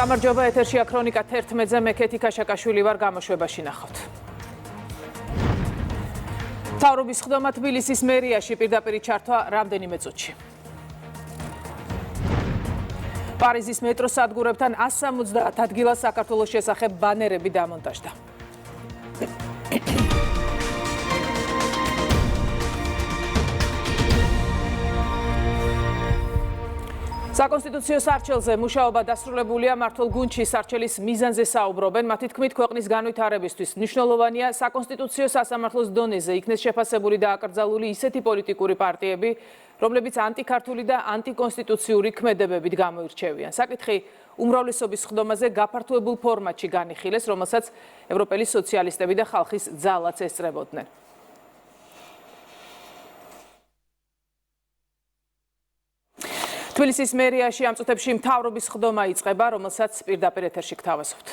გამარჯობა, ეთერშია ქრონიკა 11-ზე მე ქეთი ქაშაკაშვილი ვარ, გამოშვებაში ნახავთ. მთავრობის ხდომა თბილისის მერიაში პირდაპირ ჩართვა რამდენიმე წუთში. პარიზის მეტროს სადგურებთან 170 ადგილას საქართველოს შესახებ ბანერები დამონტაჟდა. საკონსტიტუციო სარჩელზე მუშაობა დასრულებულია, მართლ გუნდში სარჩელის მიზანზე საუბრობენ. მათი თქმით, ქვეყნის განვითარებისთვის მნიშვნელოვანია საკონსტიტუციო სასამართლოს დონეზე იქნეს შეფასებული და აკრძალული ისეთი პოლიტიკური პარტიები, რომლებიც ანტიქართული და ანტიკონსტიტუციური ქმედებებით გამოირჩევიან. საკითხი უმრავლესობის ხდომაზე გაფართოებულ ფორმატში განიხილეს, რომელსაც ევროპელი სოციალისტები და ხალხის ძალაც ესწრებოდნენ. თბილისის მერიაში ამ წუთებში მთავრობის ხდომა იწყება, რომელსაც პირდაპირ ეთერში გთავაზობთ.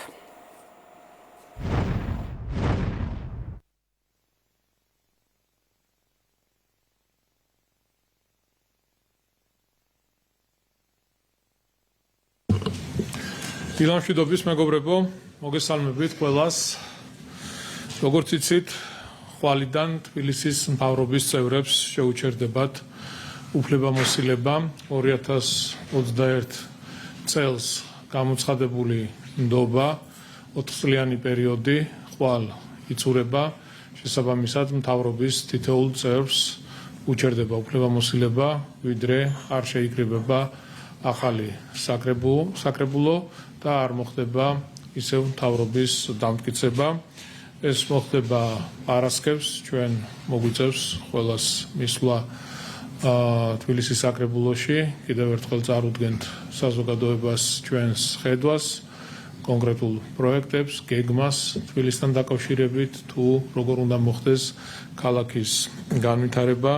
დილამშვიდობის მეგობრებო, მოგესალმებით ყველას. როგორც იცით, ხვალიდან თბილისის მთავრობის წევრებს შეუჩერდებათ უფლებამოსილება 2021 წელს გამოცხადებული ნდობა 4 წლიანი პერიოდი ხვალ იცურება, შესაბამისად მთავრობის თითოეულ წევრს უჩერდება უფლებამოსილება, ვიდრე არ შეიკრიბება ახალი საკრებულო და არ მოხდება ისევ მთავრობის დამტკიცება. ეს მოხდება პარასკევს, ჩვენ მოგვიწევს ყველას მისვლა თბილისის საკრებულოში, კიდევ ერთხელ წარუდგენთ საზოგადოებას ჩვენს ხედვას, კონკრეტულ პროექტებს, გეგმას თბილისთან დაკავშირებით, თუ როგორ უნდა მოხდეს ქალაქის განვითარება,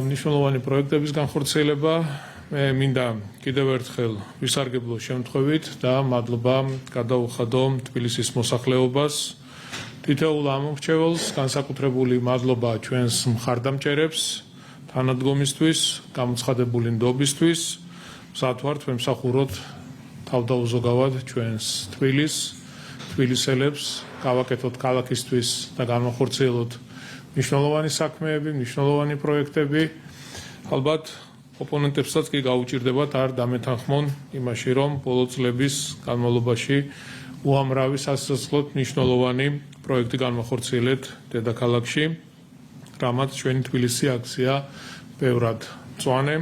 მნიშვნელოვანი პროექტების განხორციელება. მე მინდა კიდევ ერთხელ ვისარგებლო შემთხვევით და მადლობა გადაუხადო თბილისის მოსახლეობას, თითოეულ ამომრჩეველს, განსაკუთრებული მადლობა ჩვენს მხარდამჭერებს თანადგომისთვის, გამოცხადებული ნდობისთვის. მზად ვართ ვემსახუროთ თავდაუზოგავად ჩვენს თბილისელებს, გავაკეთოთ ქალაქისთვის და განვახორციელოთ მნიშვნელოვანი საქმეები, მნიშვნელოვანი პროექტები. ალბათ ოპონენტებსაც კი გაუჭირდებათ არ დამეთანხმონ იმაში, რომ ბოლო წლების განმავლობაში უამრავი სასიცოცხლოდ მნიშვნელოვანი პროექტი განვახორციელეთ დედაქალაქში, რამაც ჩვენი თბილისი აქცია ბევრად მწვანე,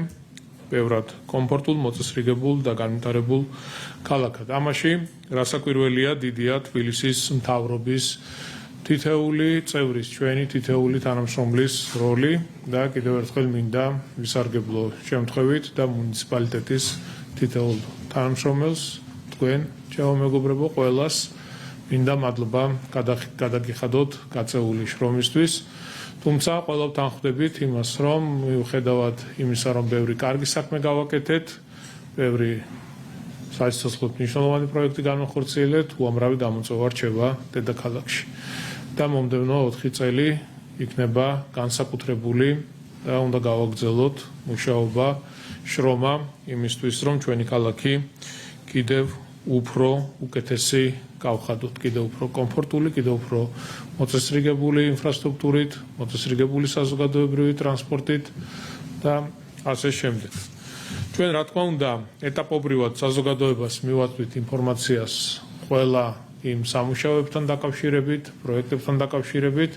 ბევრად კომფორტულ, მოწესრიგებულ და განვითარებულ ქალაქად. ამაში რასაკვირველია დიდია თბილისის მთავრობის თითოეული წევრის, ჩვენი თითოეული თანამშრომლის როლი და კიდევ ერთხელ მინდა ვისარგებლო შემთხვევით და მუნიციპალიტეტის თითოეულ თანამშრომელს, თქვენ, ჩემო მეგობრებო, ყველას მინდა მადლობა გადაგიხადოთ გაწეული შრომისთვის. თუმცა ყველაფერთან ხვდებით იმას, რომ მიუხედავად იმისა, რომ ბევრი კარგი საქმე გავაკეთეთ, ბევრი სასიცოცხლოდ მნიშვნელოვანი პროექტი განვახორციელეთ, უამრავი გამოწვევა რჩება დედაქალაქში. და მომდევნო 4 წელი იქნება განსაკუთრებული და უნდა გავაგრძელოთ მუშაობა, შრომა იმისთვის, რომ ჩვენი ქალაქი კიდევ უფრო უკეთესი გავხადოთ, კიდევ უფრო კომფორტული, კიდევ უფრო მოწესრიგებული ინფრასტრუქტურით, მოწესრიგებული საზოგადოებრივი ტრანსპორტით და ასე შემდეგ. ჩვენ რა თქმა უნდა ეტაპობრივად საზოგადოებას მივაწვით ინფორმაციას ყველა იმ სამუშაოებთან დაკავშირებით, პროექტებთან დაკავშირებით,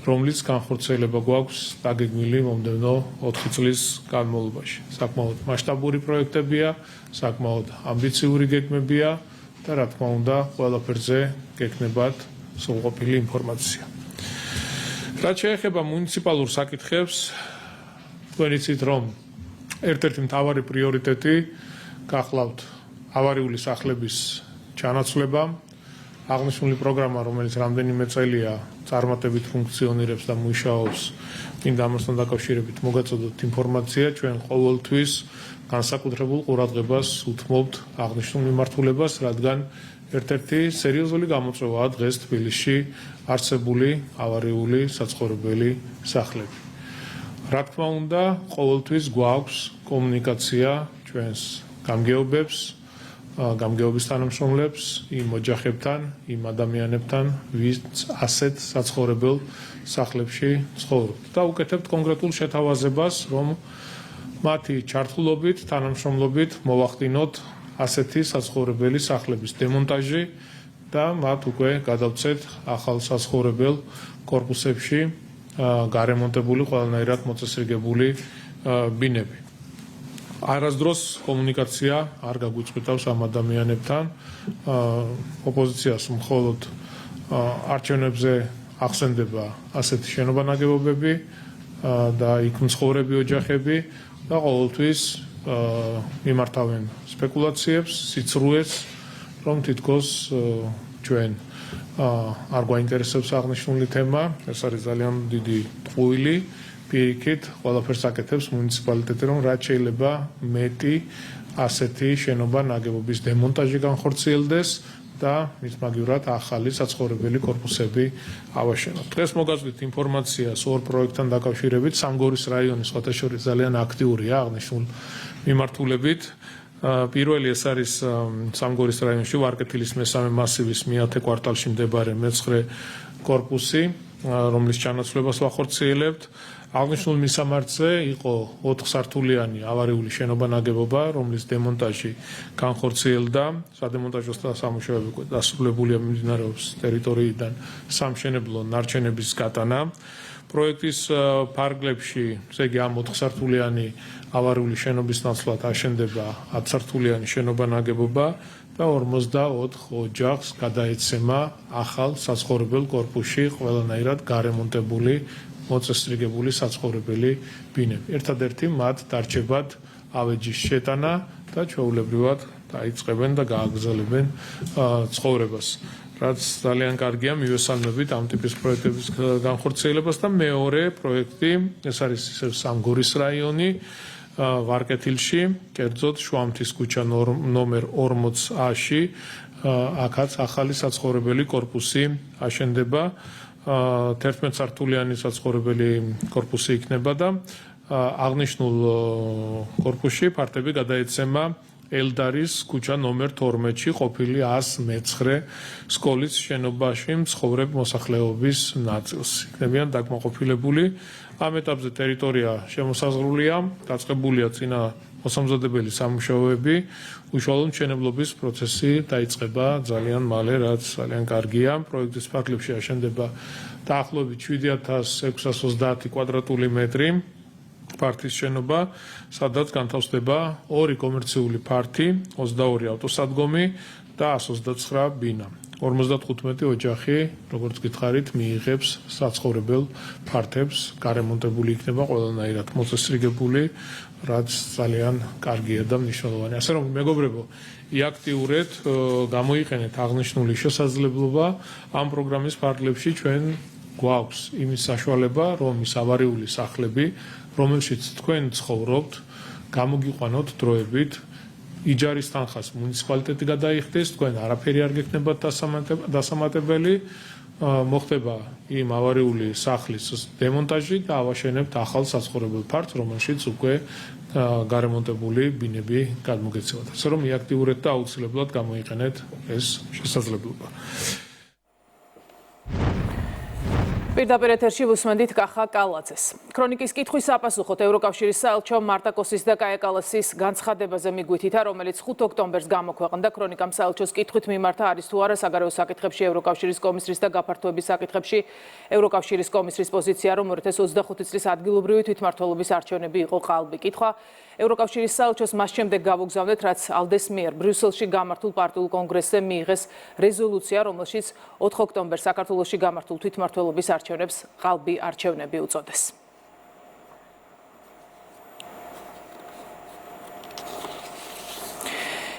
რომლის განხორციელება გვაქვს დაგეგმილი მომდევნო 4 წლის განმავლობაში. საკმაოდ მასშტაბური პროექტებია, საკმაოდ ამბიციური გეგმებია და რა თქმა უნდა ყველაფერზე გექნებათ სრულყოფილი ინფორმაცია. რაც შეეხება მუნიციპალურ საკითხებს, თქვენ იცით, რომ ერთ-ერთი მთავარი პრიორიტეტი გახლავთ ავარიული სახლების ჩანაცვლება. აღნიშნული პროგრამა, რომელიც რამდენიმე წელია წარმატებით ფუნქციონირებს და მუშაობს, მინდა ამასთან დაკავშირებით მოგაწოდოთ ინფორმაცია, ჩვენ ყოველთვის განსაკუთრებულ ყურადღებას უთმობთ აღნიშნულ მიმართულებას, რადგან ერთ-ერთი სერიოზული გამოწვევაა დღეს თბილისში არსებული ავარიული საცხოვრებელი სახლები. რა თქმა უნდა, ყოველთვის გვაქვს კომუნიკაცია ჩვენს გამგეობებს, გამგეობის თანამშრომლებს, იმ ოჯახებთან, იმ ადამიანებთან, ვინც ასეთ საცხოვრებელ სახლებში ცხოვრობთ. და უკეთებთ კონკრეტულ შეთავაზებას, რომ მათი ჩართულობით, თანამშრომლობით მოვახდინოთ ასეთი საცხოვრებელი სახლების დემონტაჟი და მათ უკვე გადავწეთ ახალ საცხოვრებელ კორპუსებში გარემონტებული, ყველანაირად მოწესრიგებული ბინები. არასდროს კომუნიკაცია არ გაგვიწყვეტავს ამ ადამიანებთან. ოპოზიციას მხოლოდ არჩევნებზე ახსენდება ასეთი შენობა-ნაგებობები და იქ მცხოვრები ოჯახები და ყოველთვის მიმართავენ სპეკულაციებს, სიცრუეს, რომ თითქოს ჩვენ არ გვაინტერესებს აღნიშნული თემა, ეს არის ძალიან დიდი ტყუილი. პირიქით, ყველაფერს აკეთებს მუნიციპალიტეტი, რომ რაც შეიძლება მეტი ასეთი შენობა-ნაგებობის დემონტაჟი განხორციელდეს და მის მაგივრად ახალი საცხოვრებელი კორპუსები ავაშენოთ. დღეს მოგაზრდით ინფორმაციას ორ პროექტთან დაკავშირებით. სამგორის რაიონი სხვათა შორის ძალიან აქტიურია აღნიშნულ მიმართულებით. პირველი ეს არის სამგორის რაიონში ვარკეთილის მესამე მასივის მეათე კვარტალში მდებარე მე-9 კორპუსი, რომლის ჩანაცვლებას ვახორციელებთ. აღნიშნულ მისამართზე იყო 4 სართულიანი ავარიული შენობა-ნაგებობა, რომლის დემონტაჟი განხორციელდა. სადემონტაჟო სამუშაოები დასრულებულია, მიმდინარეობს ტერიტორიიდან სამშენებლო ნარჩენების გატანა. პროექტის ფარგლებში, ესე იგი ამ 4 სართულიანი ავარიული შენობის ნაცვლად აშენდება 10 სართულიანი შენობა-ნაგებობა და 54 ოჯახს გადაეცემა ახალ საცხოვრებელ კორპუსში ყველანაირად გარემონტებული მოწესრიგებული საცხოვრებელი ბინები. ერთადერთი მათ დარჩებათ ავეჯის შეტანა და ჩვეულებრივად დაიწყებენ და გააგრძელებენ ცხოვრებას. რაც ძალიან კარგია, მივესალმებით ამ ტიპის პროექტების განხორციელებას და მეორე პროექტი, ეს არის ისევ სამგორის რაიონი, ვარკეთილში, კერძოდ შუამთის ქუჩა ნომერ 40A-ში, აქაც ახალი საცხოვრებელი კორპუსი აშენდება. 11 სართულიანი საცხოვრებელი კორპუსი იქნება და აღნიშნულ კორპუსში ფართები გადაეცემა ელდარის ქუჩა ნომერ 12-ში ყოფილი 109 სკოლის შენობაში მცხოვრებ მოსახლეობის ნაწილს. იქნებიან დაკმაყოფილებული. ამ ეტაპზე ტერიტორია შემოსაზღვრულია, დაწყებულია წინა მოსამზადებელი სამუშაოები, უშუალო მშენებლობის პროცესი დაიწყება ძალიან მალე, რაც ძალიან კარგია. პროექტის ფარგლებში აშენდება დაახლოებით 7630 კვადრატული მეტრი ფართის შენობა, სადაც განთავსდება 2 კომერციული ფართი, 22 ავტოსადგომი და 129 ბინა. 55 ოჯახი, როგორც გითხარით, მიიღებს საცხოვრებელ ფართებს, გარემონტებული იქნება ყველანაირად მოწესრიგებული, რაც ძალიან კარგია და მნიშვნელოვანია. ასე რომ, მეგობრებო, იაქტიურეთ, გამოიყენეთ აღნიშნული შესაძლებლობა ამ პროგრამის ფარგლებში ჩვენ გვაქვს იმის საშუალება, რომ ის ავარიული სახლები, რომელშიც თქვენ ცხოვრობთ, გამოგიყვანოთ დროებით, იჯარის თანხას მუნიციპალიტეტი გადაიხდის, თქვენ არაფერი არ გექნებათ დასამატებელი, მოხდება იმ ავარიული სახლის დემონტაჟი და ავაშენებთ ახალ საცხოვრებელ ფართს, რომელშიც უკვე გარემონტებული ბინები გადმოგეცემათ. ასე რომ იაქტიურეთ და აუცილებლად გამოიყენეთ ეს შესაძლებლობა. პირდაპირ ეთერში ვუსმენთ კახა კალაძეს. ქრონიკის კითხვის საპასუხოდ ევროკავშირის საელჩო მარტა კოსის და კაია კალასის განცხადებაზე მიგვითითა, რომელიც 5 ოქტომბერს გამოქვეყნდა. ქრონიკამ საელჩოს კითხვით მიმართა, არის თუ არა საგარეო საკითხებში ევროკავშირის კომისრის და გაფართოების საკითხებში ევროკავშირის კომისრის პოზიცია, რომ 2025 წლის ადგილობრივი თვითმმართველობის არჩევნები იყო ყალბი. კითხვა ევროკავშირის საელჩოს მას შემდეგ გავუგზავნეთ, რაც ალდეს მიერ ბრიუსელში გამართულ პარტიულ კონგრესზე მიიღეს რეზოლუცია, რომელშიც 4 ოქტომბერს საქართველოში გამართულ თვითმმართველობის არჩევნებს ყალბი არჩევნები უწოდეს.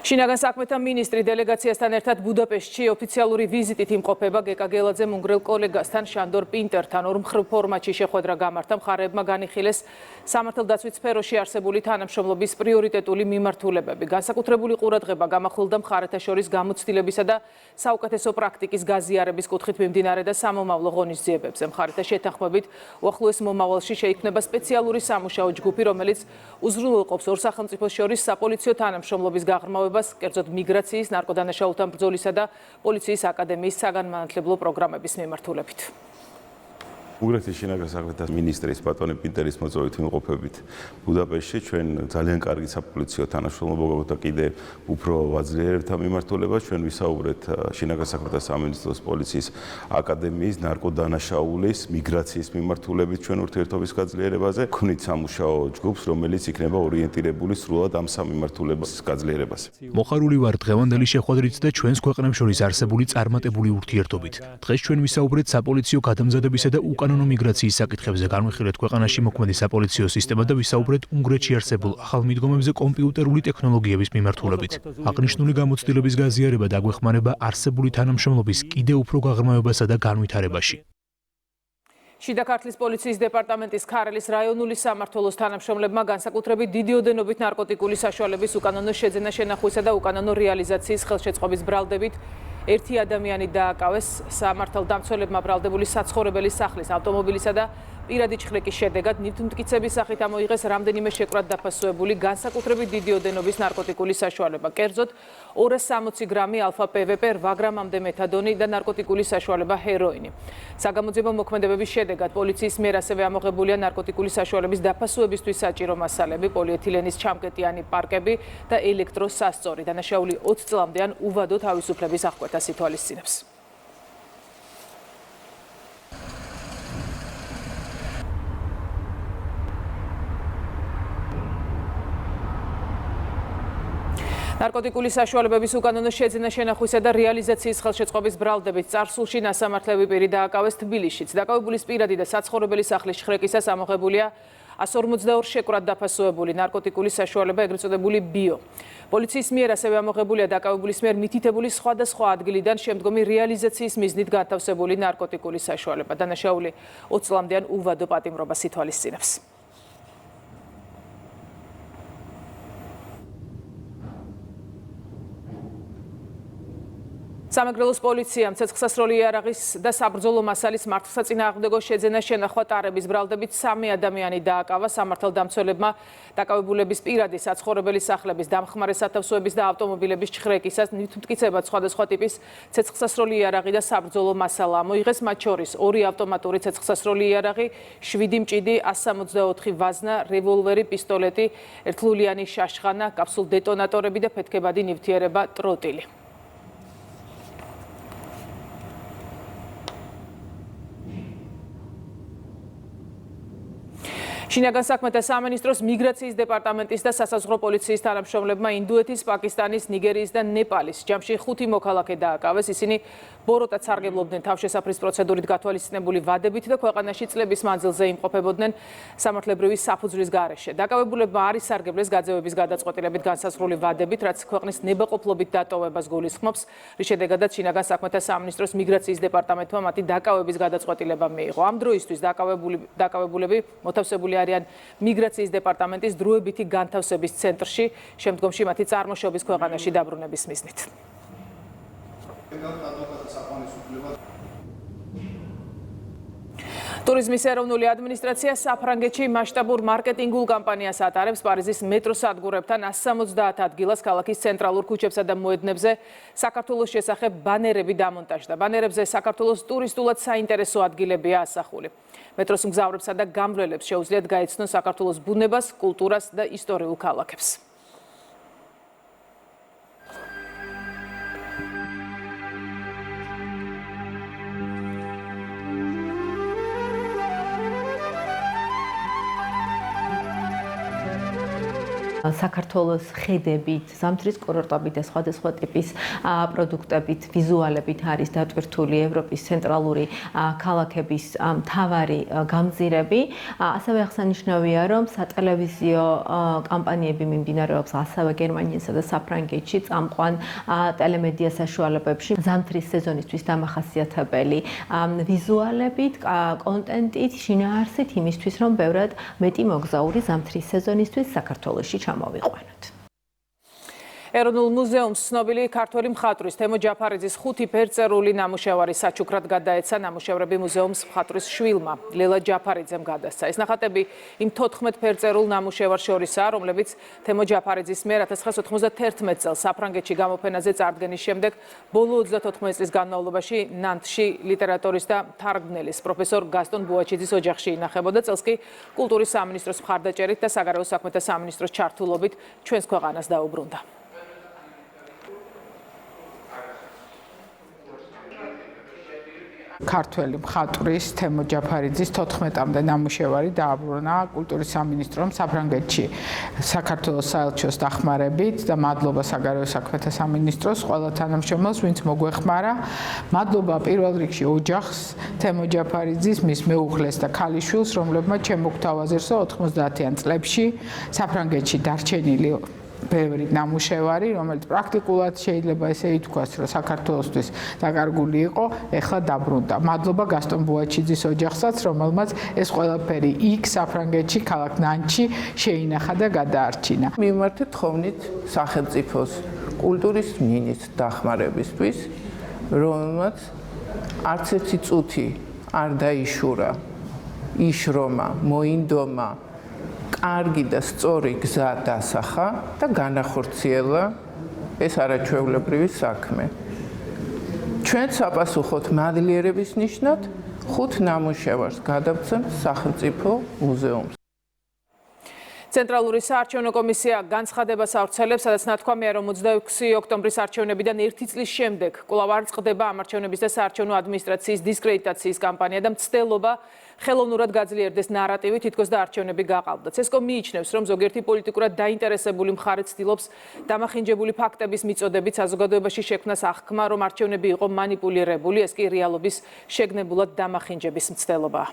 შინაგან საქმეთა მინისტრი დელეგაციასთან ერთად ბუდაპეშტში ოფიციალური ვიზიტით იმყოფება. გეკა გელაძე უნგრელ კოლეგასთან შანდორ პინტერთან ორმხრივ ფორმატში შეხვედრა გამართა. მხარეებმა განიხილეს სამართალდაცვით სფეროში არსებული თანამშრომლობის პრიორიტეტული მიმართულებები. განსაკუთრებული ყურადღება გამახვილდა მხარეთა შორის გამოცდილებისა და საუკეთესო პრაქტიკის გაზიარების კუთხით მიმდინარე და სამომავლო ღონისძიებებზე. მხარეთა შეთანხმებით უახლოეს მომავალში შეიქმნება სპეციალური სამუშაო ჯგუფი, რომელიც უზრუნველყოფს ორ სახელმწიფოს შორის საპოლიციო თანამშრომლობის გაღრმავებას მუშაობას, კერძოდ მიგრაციის, ნარკოდანაშაულთან ბრძოლისა და პოლიციის აკადემიის საგანმანათლებლო პროგრამების მიმართულებით. უნგრეთის შინაგან საქმეთა მინისტრის ბატონი პინტერის მოწვევით ვიმყოფებით ბუდაპეშტში. ჩვენ ძალიან კარგი საპოლიციო თანამშრომლობა გვაქვს და კიდე უფრო ვაძლიერებთ ამ მიმართულებას. ჩვენ ვისაუბრეთ შინაგან საქმეთა სამინისტროს პოლიციის აკადემიის ნარკოდანაშაულის მიგრაციის მიმართულებით ჩვენ ურთიერთობის გაძლიერებაზე. ვქნით სამუშაო ჯგუფს, რომელიც იქნება ორიენტირებული სრულად ამ სამიმართულების გაძლიერებაზე. მოხარული ვარ დღევანდელი შეხვედრით და ჩვენს ქვეყნებს შორის არსებული წარმატებული ურთიერთობით. დღეს ჩვენ ვისაუბრეთ საპოლიციო გადამზადებისა და უკანონო მიგრაციის საკითხებზე, განვიხილეთ ქვეყანაში მოქმედი საპოლიციო სისტემა და ვისაუბრეთ უნგრეთში არსებულ ახალ მიდგომებზე კომპიუტერული ტექნოლოგიების მიმართულებით. აღნიშნული გამოცდილების გაზიარება დაგვეხმარება არსებული თანამშრომლობის კიდევ უფრო გაღრმავებასა და განვითარებაში. შიდა ქართლის პოლიციის დეპარტამენტის ქარელის რაიონული სამმართველოს თანამშრომლებმა განსაკუთრებით დიდი ოდენობით ნარკოტიკული საშუალების უკანონო შეძენა შენახვისა და უკანონო რეალიზაციის ხელშეწყობის ბრალდებით ერთი ადამიანი დააკავეს. სამართალდამცველებმა ბრალდებული საცხოვრებელი სახლის, ავტომობილისა და პირადი ჩხრეკის შედეგად ნივთმტკიცების სახით ამოიღეს რამდენიმე შეკვრად დაფასუებული განსაკუთრებით დიდი ოდენობის ნარკოტიკული საშუალება, კერძოდ 260 გრამი ალფა PVP, 8 გრამამდე მეთადონი და ნარკოტიკული საშუალება ჰეროინი. საგამოძიებო მოქმედებების შედეგად პოლიციის მიერ ასევე ამოღებულია ნარკოტიკული საშუალების დაფასუებისთვის საჭირო მასალები, პოლიეთილენის ჩამკეტიანი პარკები და ელექტროსასწორი. დანაშაული 20 წლამდე ან უვადო თავისუფლების აღკვეთას ითვალისწინებს. ნარკოტიკული საშუალებების უკანონო შეძენა შენახვისა და რეალიზაციის ხელშეწყობის ბრალდებით წარსულში ნასამართლები პირი დააკავეს თბილისშიც. დაკავებულის პირადი და საცხოვრებელი სახლის შხრეკისას ამოღებულია 142 შეკვრად დაფასუებული ნარკოტიკული საშუალება, ეგრეთ წოდებული ბიო. პოლიციის მიერ ასევე ამოღებულია დაკავებულის მიერ მითითებული სხვადასხვა ადგილიდან შემდგომი რეალიზაციის მიზნით განთავსებული ნარკოტიკული საშუალება. დანაშაული 20 წლამდე ან უვადო პატიმრობას ითვალისწინებს. სამეგრელოს პოლიციამ ცეცხლსასროლი იარაღის და საბრძოლო მასალის მართლსაწინააღმდეგო შეძენა შენახვა ტარების ბრალდებით 3 ადამიანი დააკავა. სამართალდამცველებმა დაკავებულების პირადი საცხოვრებელი სახლების, დამხმარე სათავსოების და ავტომობილების ჩხრეკისას ნივთმტკიცებად სხვადასხვა ტიპის ცეცხლსასროლი იარაღი და საბრძოლო მასალა ამოიღეს, მათ შორის 2 ავტომატური ცეცხლსასროლი იარაღი, 7 მჭიდი, 164 ვაზნა, რევოლვერი, პისტოლეტი, ერთლულიანი შაშხანა, კაფსულ დეტონატორები და ფეთქებადი ნივთიერება ტროტილი. შინაგან საქმეთა სამინისტროს მიგრაციის დეპარტამენტის და სასაზღვრო პოლიციის თანამშრომლებმა ინდოეთის, პაკისტანის, ნიგერიის და ნეპალის ჯამში 5 მოქალაქე დააკავეს. ისინი ბოროტად სარგებლობდნენ თავშესაფრის პროცედურით გათვალისწინებული ვადებით და ქვეყანაში წლების მანძილზე იმყოფებოდნენ სამართლებრივი საფუძვლის გარეშე. დაკავებულებმა არ ისარგებლეს გაძევების გადაწყვეტილებით განსაზღვრული ვადებით, რაც ქვეყნის ნებაყოფლობით დატოვებას გულისხმობს, რის შედეგადაც შინაგან საქმეთა სამინისტროს მიგრაციის დეპარტამენტმა მათი დაკავების გადაწყვეტილება მიიღო. ამ დროისთვის დაკავებულები მოთავსებული არიან მიგრაციის დეპარტამენტის დროებითი განთავსების ცენტრში, შემდგომში მათი წარმოშობის ქვეყანაში დაბრუნების მიზნით. ტურიზმის ეროვნული ადმინისტრაცია საფრანგეთში მასშტაბურ მარკეტინგულ კამპანიას ატარებს. პარიზის მეტროს სადგურებთან 170 ადგილას ქალაქის ცენტრალურ ქუჩებსა და მოედნებზე საქართველოს შესახებ ბანერები დამონტაჟდა. ბანერებზე საქართველოს ტურისტულად საინტერესო ადგილებია ასახული. მეტროს მგზავრებსა და გამგვლელებს შეუძლიათ გაეცნონ საქართველოს ბუნებას, კულტურას და ისტორიულ ქალაქებს. საქართველოს ხედებით, ზამთრის კურორტებით და სხვადასხვა ტიპის პროდუქტებით, ვიზუალებით არის დატვირთული ევროპის ცენტრალური ქალაქების მთავარი გამზირები. ასევე აღსანიშნავია, რომ სატელევიზიო კამპანიები მიმდინარეობს ასევე გერმანიასა და საფრანგეთში წამყვან ტელემედია საშუალებებში. ზამთრის სეზონისთვის დამახასიათებელი ვიზუალებით, კონტენტით, შინაარსით იმისთვის, რომ ბევრად მეტი მოგზაური ზამთრის სეზონისთვის საქართველოში ჩამოვიყვანოთ. ეროვნულ მუზეუმს ცნობილი ქართველი მხატვრის თემო ჯაფარიძის 5 ფერწერული ნამუშევარი საჩუქრად გადაეცა ნამუშევრები მუზეუმს მხატვრის შვილმა ლელა ჯაფარიძემ გადასცა. ეს ნახატები იმ 14 ფერწერულ ნამუშევარს შორისაა, რომლებიც თემო ჯაფარიძის მიერ 1991 წელს საფრანგეთში გამოფენაზე წარდგენის შემდეგ ბოლო 34 წლის განმავლობაში ნანტში ლიტერატურის და თარგმნელის პროფესორ გასტონ ბუაჩიძის ოჯახში ინახებოდა. წელს კი კულტურის სამინისტროს მხარდაჭერით და საგარეო საქმეთა სამინისტროს ჩართულობით ჩვენს ქვეყანას დაუბრუნდა. ქართველი მხატვრის თემო ჯაფარიძის 14-მდე ნამუშევარი დააბრუნა კულტურის სამინისტრომ საფრანგეთში საქართველოს საელჩოს დახმარებით და მადლობა საგარეო საქმეთა სამინისტროს ყველა თანამშრომელს, ვინც მოგვეხმარა. მადლობა პირველ რიგში ოჯახს, თემო ჯაფარიძის, მის მეუღლეს და ქალიშვილს, რომლებმაც შემოგთავაზეს 90-იან წლებში საფრანგეთში დარჩენილი ბევრი ნამუშევარი, რომელიც პრაქტიკულად შეიძლება ესე ითქვას, რომ საქართველოსთვის დაკარგული იყო, ეხლა დაბრუნდა. მადლობა გასტონ ბუაჩიძის ოჯახსაც, რომელმაც ეს ყველაფერი იქ საფრანგეთში, ქალაქ ნანტში შეინახა და გადაარჩინა. მიმართეთ თხოვნით სახელმწიფოს კულტურის მინისტრს დახმარებისთვის, რომელმაც არც ერთი წუთი არ დაიშურა, იშრომა, მოინდომა, კარგი და სწორი გზა დასახა და განახორციელა ეს არაჩვეულებრივი საქმე. ჩვენ საპასუხოდ მადლიერების ნიშნად 5 ნამუშევარს გადავცემთ სახელმწიფო მუზეუმს. ცენტრალური საარჩევნო კომისია განცხადებას ავრცელებს, სადაც ნათქვამია, რომ 26 ოქტომბრის არჩევნებიდან 1 წლის შემდეგ კვლავ არ წყდება ამ არჩევნების და საარჩევნო ადმინისტრაციის დისკრედიტაციის კამპანია და მცდელობა ხელოვნურად გაძლიერდეს ნარატივი, თითქოს და არჩევნები გაყალბდა. ცესკომ მიიჩნევს, რომ ზოგიერთი პოლიტიკურად დაინტერესებული მხარე ცდილობს დამახინჯებული ფაქტების მიწოდებით საზოგადოებაში შექმნას აღქმა, რომ არჩევნები იყო მანიპულირებული, ეს კი რეალობის შეგნებულად დამახინჯების მცდელობაა.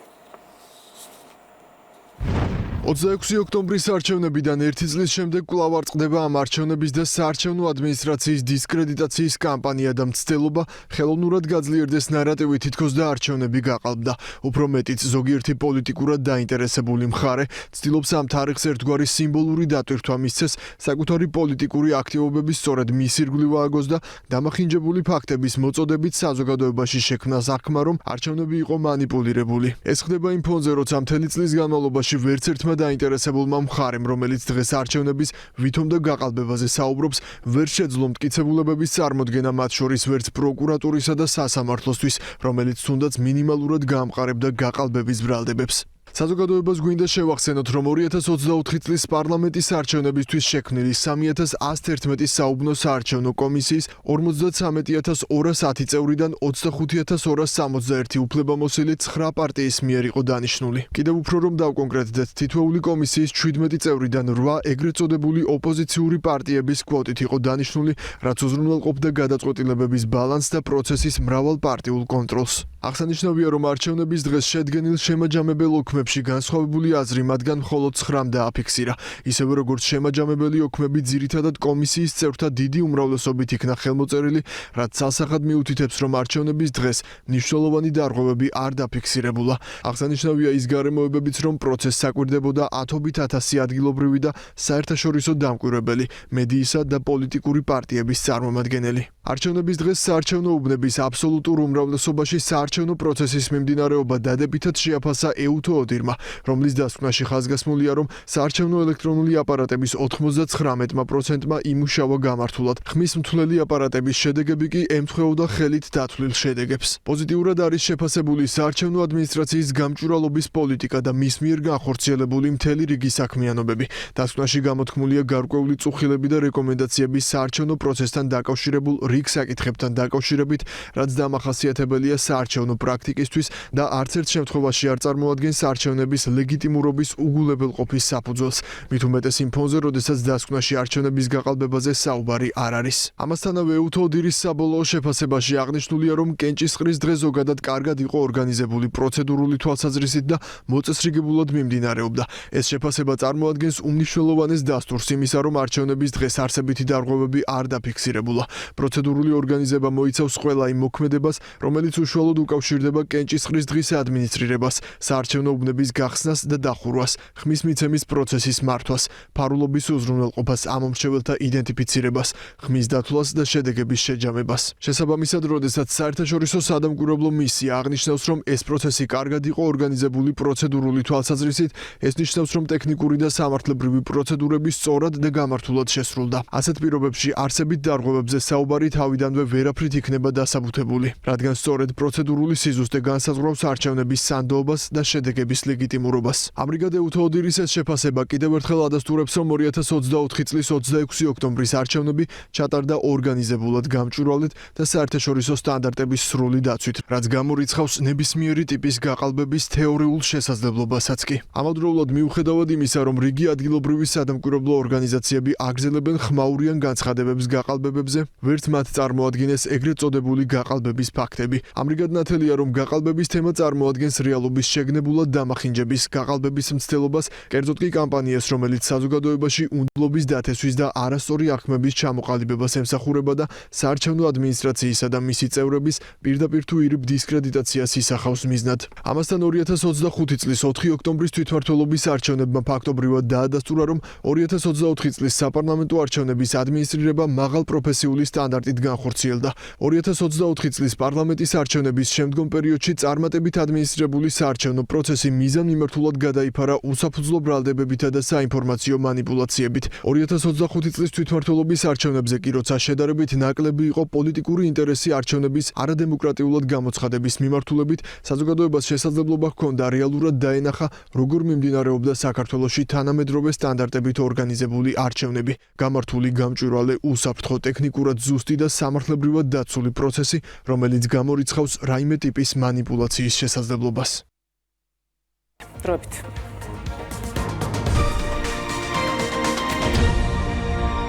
26 ოქტომბრის არჩევნებიდან 1 წლის შემდეგ კვლავ არ წყდება ამ არჩევნების და საარჩევნო ადმინისტრაციის დისკრედიტაციის კამპანია და მცდელობა ხელოვნურად გაძლიერდეს ნარატივი, თითქოს და არჩევნები გაყალბდა. უფრო მეტიც, ზოგიერთი პოლიტიკურად დაინტერესებული მხარე ცდილობს ამ თარიღს ერთგვარი სიმბოლური დატვირთვა მისცეს, საკუთარი პოლიტიკური აქტივობების სწორედ მის ირგვლივ ააგოს და დამახინჯებული ფაქტების მოწოდებით საზოგადოებაში შექმნას აღქმა, რომ არჩევნები იყო მანიპულირებული. ეს ხდება იმ ფონზე, როცა მთელი წლის განმავლობაში ვერც ერთმა დაინტერესებულმა მხარემ, რომელიც დღეს არჩევნების ვითომ და გაყალბებაზე საუბრობს, ვერ შეძლო მტკიცებულებების წარმოდგენა მათ შორის ვერც პროკურატურისა და სასამართლოსთვის, რომელიც თუნდაც მინიმალურად გაამყარებდა გაყალბების ბრალდებებს. საზოგადოებას გვინდა შევახსენოთ, რომ 2024 წლის პარლამენტის არჩევნებისთვის შექმნილი 3111 საუბნო საარჩევნო კომისიის 53210 წევრიდან 25261 უფლებამოსილი 9 პარტიის მიერ იყო დანიშნული. კიდევ უფრო რომ დავკონკრეტდეთ, თითოეული კომისიის 17 წევრიდან 8 ეგრეთ წოდებული ოპოზიციური პარტიების კვოტით იყო დანიშნული, რაც უზრუნველყოფდა გადაწყვეტილებების ბალანსს და პროცესის მრავალპარტიულ კონტროლს. აღსანიშნავია, რომ არჩევნების დღეს შედგენილ შემაჯამებელ ოქმებში განსხვავებული აზრი მათგან მხოლოდ 9-მ დააფიქსირა. ისევე როგორც შემაჯამებელი ოქმები ძირითადად კომისიის წევრთა დიდი უმრავლესობით იქნა ხელმოწერილი, რაც სასახად მიუთითებს, რომ არჩევნების დღეს მნიშვნელოვანი დარღვევები არ დაფიქსირებულა. აღსანიშნავია ის გარემოებებიც, რომ პროცესს საკვირდებოდა ათობით ათასი ადგილობრივი და საერთაშორისო დამკვირვებელი, მედიისა და პოლიტიკური პარტიების წარმომადგენელი. არჩევნების დღეს საარჩევნო უბნების აბსოლუტურ უმრავლესობაში საარჩევნო პროცესის მიმდინარეობა დადებითად შეაფასა ეუთო ოდირმა, რომლის დასკვნაში ხაზგასმულია, რომ საარჩევნო ელექტრონული აპარატების 99%-მა იმუშავა გამართულად. ხმის მთლელი აპარატების შედეგები კი ემთხვეოდა ხელით დათვლილ შედეგებს. პოზიტიურად არის შეფასებული საარჩევნო ადმინისტრაციის გამჭვირვალობის პოლიტიკა და მის მიერ განხორციელებული მთელი რიგი საქმიანობები. დასკვნაში გამოთქმულია გარკვეული წუხილები და რეკომენდაციები საარჩევნო პროცესთან დაკავშირებულ რიგ საკითხებთან დაკავშირებით, რაც დამახასიათებელია საარჩევნო პრაქტიკისთვის და არც ერთ შემთხვევაში არ წარმოადგენს არჩევნების ლეგიტიმურობის უგულებელყოფის საფუძველს. მით უმეტეს იმ ფონზე, როდესაც დასკვნაში არჩევნების გაყალბებაზე საუბარი არ არის. ამასთანავე ეუთო ოდირის საბოლოო შეფასებაში აღნიშნულია, რომ კენჭისყრის დღე ზოგადად კარგად იყო ორგანიზებული პროცედურული თვალსაზრისით და მოწესრიგებულად მიმდინარეობდა. ეს შეფასება წარმოადგენს უმნიშვნელოვანეს დასტურს იმისა, რომ არჩევნების დღეს არსებითი დარღვევები არ დაფიქსირებულა. პროცედურული ორგანიზება მოიცავს ყველა იმ მოქმედებას, რომელიც უშუალოდ უკავშირდება კენჭისყრის დღის ადმინისტრირებას, საარჩევნო უბნების გახსნას და დახურვას, ხმის მიცემის პროცესის მართვას, ფარულობის უზრუნველყოფას, ამომრჩეველთა იდენტიფიცირებას, ხმის დათვლას და შედეგების შეჯამებას. შესაბამისად, როდესაც საერთაშორისო სადამკვირვებლო მისია აღნიშნავს, რომ ეს პროცესი კარგად იყო ორგანიზებული პროცედურული თვალსაზრისით, ეს ნიშნავს, რომ ტექნიკური და სამართლებრივი პროცედურები სწორად და გამართულად შესრულდა. ასეთ პირობებში არსებით დარღვევებზე საუბარი თავიდანვე ვერაფრით იქნება დასაბუთებული, რადგან სწორედ პროცედურული სიზუსტე განსაზღვრავს არჩევნების სანდოობას და შედეგების ლეგიტიმურობას. ამრიგად ეუთოოდირის ეს შეფასება კიდევ ერთხელ ადასტურებს, რომ 2024 წლის 26 ოქტომბრის არჩევნები ჩატარდა ორგანიზებულად, გამჭვირვალედ და საერთაშორისო სტანდარტების სრული დაცვით, რაც გამორიცხავს ნებისმიერი ტიპის გაყალბების თეორიულ შესაძლებლობასაც კი. ამავდროულად მიუხედავად იმისა, რომ რიგი ადგილობრივი სადამკვირვებლო ორგანიზაციები აგრძელებენ ხმაურიან განცხადებებს გაყალბებებზე, ვერც მათ წარმოადგენეს ეგრეთ წოდებული გაყალბების ფაქტები. ამრიგად ნათელია, რომ გაყალბების თემა წარმოადგენს რეალობის შეგნებულად დამახინჯების, გაყალბების მცდელობას, კერძოდ კი კამპანიას, რომელიც საზოგადოებაში უნდობლობის დათესვის და არასწორი აღქმების ჩამოყალიბებას ემსახურება და საარჩევნო ადმინისტრაციისა და მისი წევრების პირდაპირ თუ ირიბ დისკრედიტაციას ისახავს მიზნად. ამასთან 2025 წლის 4 ოქტომბრის თვითმმართველობის არჩევნებმა ფაქტობრივად დაადასტურა, რომ 2024 წლის საპარლამენტო არჩევნების ადმინისტრირება მაღალ პროფესიული სტანდარტით განხორციელდა. 2024 წლის პარლამენტის არჩევნების შემდგომ პერიოდში წარმატებით ადმინისტრირებული საარჩევნო პროცესი მიზანმიმართულად გადაიფარა უსაფუძვლო ბრალდებებითა და საინფორმაციო მანიპულაციებით. 2025 წლის თვითმმართველობის არჩევნებზე კი როცა შედარებით ნაკლები იყო პოლიტიკური ინტერესი არჩევნების არადემოკრატიულად გამოცხადების მიმართულებით, საზოგადოებას შესაძლებლობა ჰქონდა რეალურად დაენახა, როგორ მიმდინარეობდა საქართველოში თანამედროვე სტანდარტებით ორგანიზებული არჩევნები, გამართული გამჭვირვალე, უსაფრთხო, ტექნიკურად ზუსტი და სამართლებრივად დაცული პროცესი, რომელიც გამორიცხავს რაიმე ტიპის მანიპულაციის შესაძლებლობას. დროებით.